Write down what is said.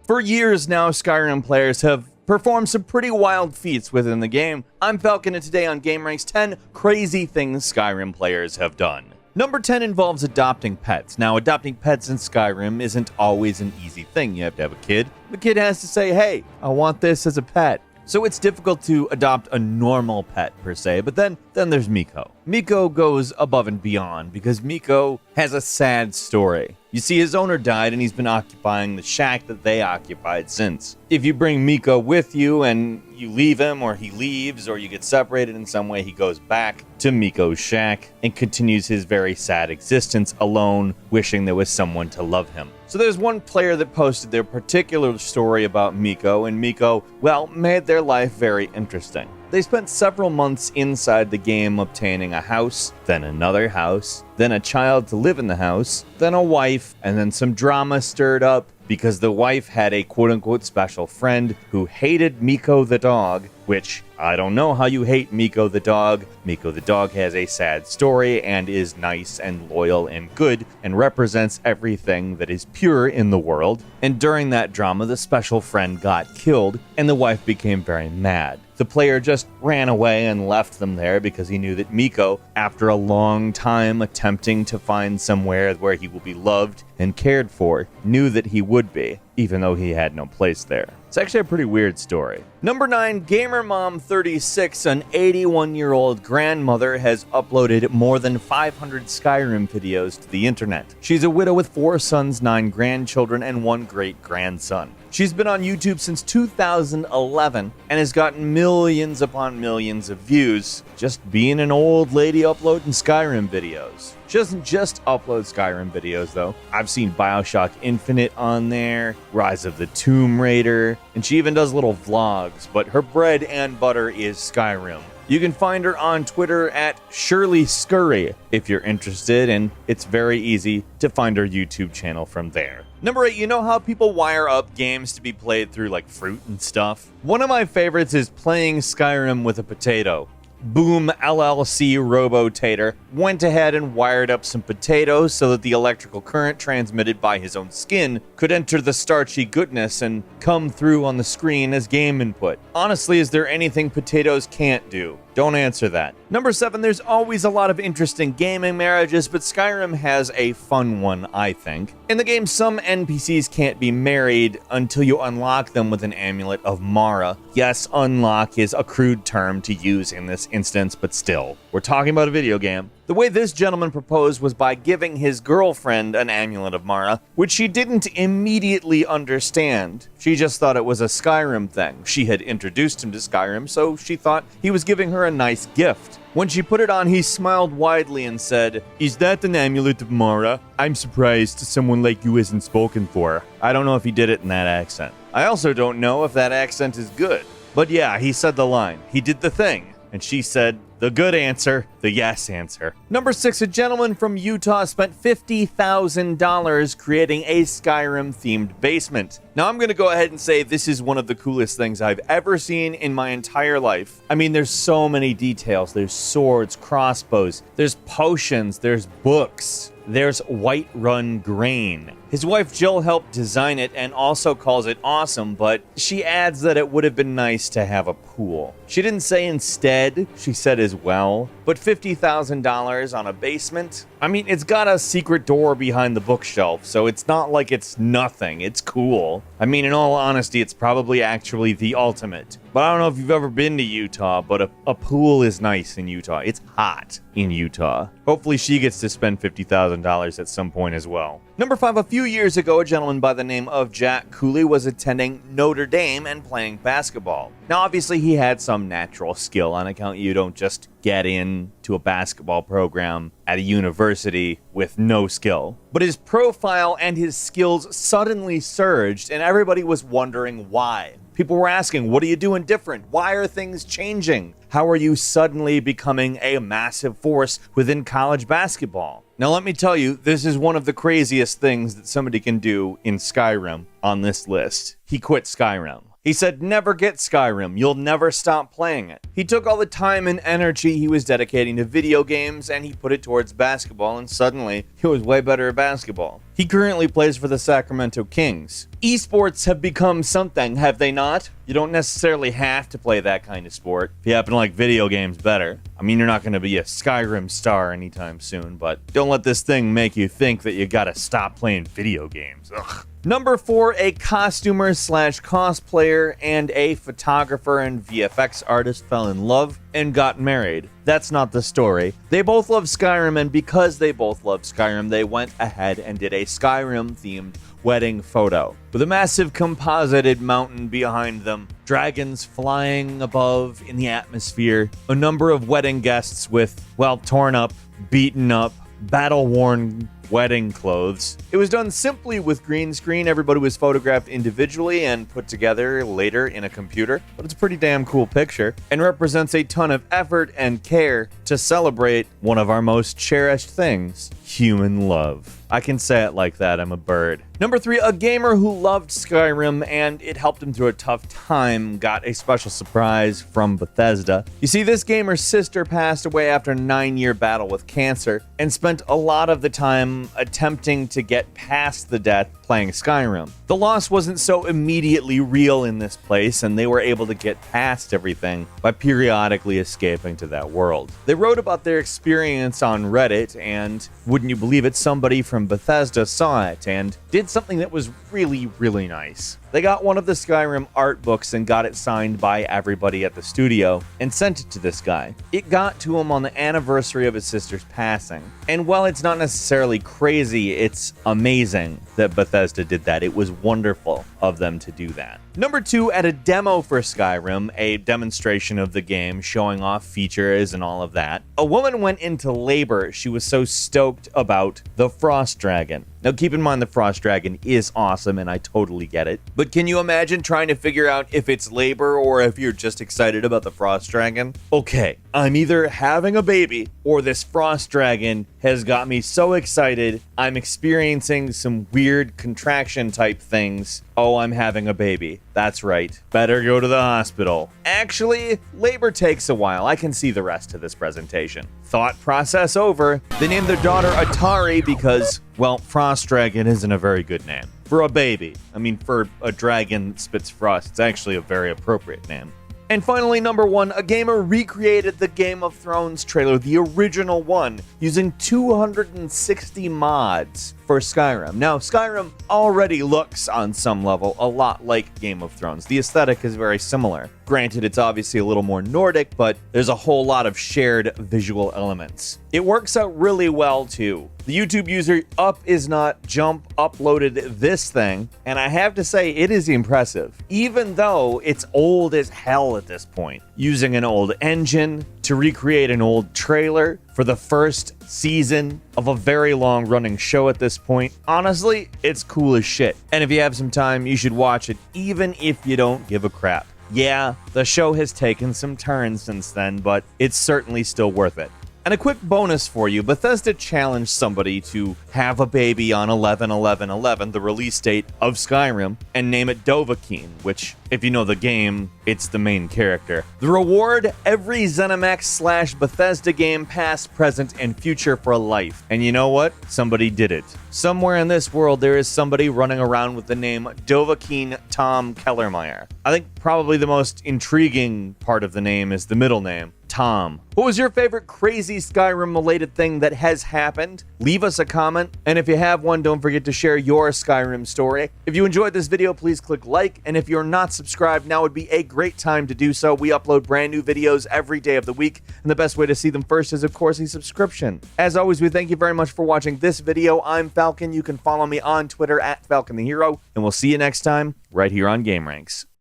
For years now, Skyrim players have performed some pretty wild feats within the game. I'm Falcon, and today on gameranx, 10 crazy things Skyrim players have done. Number 10 involves adopting pets. Now, adopting pets in Skyrim isn't always an easy thing. You have to have a kid. The kid has to say, hey, I want this as a pet. So it's difficult to adopt a normal pet per se, but then there's Miko. Miko goes above and beyond because Miko has a sad story. You see, his owner died and he's been occupying the shack that they occupied since. If you bring Miko with you and you leave him, or he leaves, or you get separated in some way, he goes back to Miko's shack and continues his very sad existence alone, wishing there was someone to love him. So there's one player that posted their particular story about Miko, and Miko, well, made their life very interesting. They spent several months inside the game obtaining a house, then another house, then a child to live in the house, then a wife, and then some drama stirred up because the wife had a quote-unquote special friend who hated Miko the dog, which, I don't know how you hate Miko the dog. Miko the dog has a sad story and is nice and loyal and good and represents everything that is pure in the world. And during that drama, the special friend got killed and the wife became very mad. The player just ran away and left them there because he knew that Miko, after a long time attempting to find somewhere where he will be loved and cared for, knew that he would be, even though he had no place there. It's actually a pretty weird story. Number 9, GamerMom36, an 81-year-old grandmother, has uploaded more than 500 Skyrim videos to the internet. She's a widow with 4 sons, 9 grandchildren, and 1 great-grandson. She's been on YouTube since 2011 and has gotten millions upon millions of views just being an old lady uploading Skyrim videos. She doesn't just upload Skyrim videos, though. I've seen BioShock Infinite on there, Rise of the Tomb Raider, and she even does little vlogs, but her bread and butter is Skyrim. You can find her on Twitter at Shirley Scurry if you're interested, and it's very easy to find her YouTube channel from there. Number 8, you know how people wire up games to be played through like fruit and stuff? One of my favorites is playing Skyrim with a potato. Boom LLC Robotator went ahead and wired up some potatoes so that the electrical current transmitted by his own skin could enter the starchy goodness and come through on the screen as game input. Honestly, is there anything potatoes can't do? Don't answer that. Number 7, there's always a lot of interesting gaming marriages, but Skyrim has a fun one, I think. In the game, some NPCs can't be married until you unlock them with an amulet of Mara. Yes, unlock is a crude term to use in this instance, but still, we're talking about a video game. The way this gentleman proposed was by giving his girlfriend an amulet of Mara, which she didn't immediately understand. She just thought it was a Skyrim thing. She had introduced him to Skyrim, so she thought he was giving her a nice gift. When she put it on, he smiled widely and said, "Is that an amulet of Mara? I'm surprised someone like you isn't spoken for." I don't know if he did it in that accent. I also don't know if that accent is good. But yeah, he said the line. He did the thing. And she said, the good answer, the yes answer. Number 6, a gentleman from Utah spent $50,000 creating a Skyrim-themed basement. Now, I'm going to go ahead and say this is one of the coolest things I've ever seen in my entire life. I mean, there's so many details. There's swords, crossbows, there's potions, there's books, there's Whiterun grain. His wife Jill helped design it and also calls it awesome, but she adds that it would have been nice to have a pool. She didn't say instead, she said as well, but $50,000 on a basement? I mean, it's got a secret door behind the bookshelf, so it's not like it's nothing, it's cool. I mean, in all honesty, it's probably actually the ultimate. But I don't know if you've ever been to Utah, but a pool is nice in Utah. It's hot in Utah. Hopefully she gets to spend $50,000 at some point as well. Number 5, a few years ago, a gentleman by the name of Jack Cooley was attending Notre Dame and playing basketball. Now, obviously, he had some natural skill on account you don't just get into a basketball program at a university with no skill. But his profile and his skills suddenly surged, and everybody was wondering why. People were asking, what are you doing different? Why are things changing? How are you suddenly becoming a massive force within college basketball? Now, let me tell you, this is one of the craziest things that somebody can do in Skyrim on this list. He quit Skyrim. He said, never get Skyrim. You'll never stop playing it. He took all the time and energy he was dedicating to video games and he put it towards basketball, and suddenly he was way better at basketball. He currently plays for the Sacramento Kings. Esports have become something, have they not? You don't necessarily have to play that kind of sport if you happen to like video games better. I mean, you're not going to be a Skyrim star anytime soon, but don't let this thing make you think that you gotta stop playing video games. Ugh. Number 4, a costumer slash cosplayer and a photographer and VFX artist fell in love and got married. That's not the story. They both love Skyrim, and because they both love Skyrim, they went ahead and did a Skyrim-themed wedding photo with a massive composited mountain behind them, dragons flying above in the atmosphere, a number of wedding guests with, well, torn up, beaten up, battle-worn wedding clothes. It was done simply with green screen. Everybody was photographed individually and put together later in a computer, but it's a pretty damn cool picture and represents a ton of effort and care to celebrate one of our most cherished things, human love. I can say it like that, I'm a bird. Number 3, a gamer who loved Skyrim and it helped him through a tough time got a special surprise from Bethesda. You see, this gamer's sister passed away after a 9-year battle with cancer and spent a lot of the time attempting to get past the death playing Skyrim. The loss wasn't so immediately real in this place, and they were able to get past everything by periodically escaping to that world. They wrote about their experience on Reddit, and wouldn't you believe it, somebody from Bethesda saw it and did something that was really, really nice. They got one of the Skyrim art books and got it signed by everybody at the studio and sent it to this guy. It got to him on the anniversary of his sister's passing. And while it's not necessarily crazy, it's amazing that Bethesda did that. It was wonderful of them to do that. Number 2, at a demo for Skyrim, a demonstration of the game showing off features and all of that, a woman went into labor. She was so stoked about the Frost Dragon. Now keep in mind the Frost Dragon is awesome and I totally get it. But can you imagine trying to figure out if it's labor or if you're just excited about the Frost Dragon? Okay, I'm either having a baby or this Frost Dragon has got me so excited I'm experiencing some weird contraction type things. Oh, I'm having a baby. That's right. Better go to the hospital. Actually, labor takes a while. I can see the rest of this presentation. Thought process over. They named their daughter Atari because, well, Frost Dragon isn't a very good name. For a baby. I mean, for a dragon that spits frost, it's actually a very appropriate name. And finally, number 1, a gamer recreated the Game of Thrones trailer, the original one, using 260 mods for Skyrim. Now, Skyrim already looks, on some level, a lot like Game of Thrones. The aesthetic is very similar. Granted, it's obviously a little more Nordic, but there's a whole lot of shared visual elements. It works out really well, too. The YouTube user UpisNotJump uploaded this thing, and I have to say, it is impressive, even though it's old as hell at this point. Using an old engine to recreate an old trailer for the first season of a very long-running show at this point. Honestly, it's cool as shit. And if you have some time, you should watch it, even if you don't give a crap. Yeah, the show has taken some turns since then, but it's certainly still worth it. And a quick bonus for you, Bethesda challenged somebody to have a baby on 11/11/11, the release date of Skyrim, and name it Dovahkiin, which, if you know the game, it's the main character. The reward, every ZeniMax/Bethesda game, past, present, and future for life. And you know what? Somebody did it. Somewhere in this world, there is somebody running around with the name Dovahkiin Tom Kellermeyer. I think probably the most intriguing part of the name is the middle name, Tom. What was your favorite crazy Skyrim-related thing that has happened? Leave us a comment, and if you have one, don't forget to share your Skyrim story. If you enjoyed this video, please click like, and if you're not subscribed, now would be a great time to do so. We upload brand new videos every day of the week, and the best way to see them first is, of course, a subscription. As always, we thank you very much for watching this video. I'm Falcon. You can follow me on Twitter @FalconTheHero, and we'll see you next time right here on GameRanx.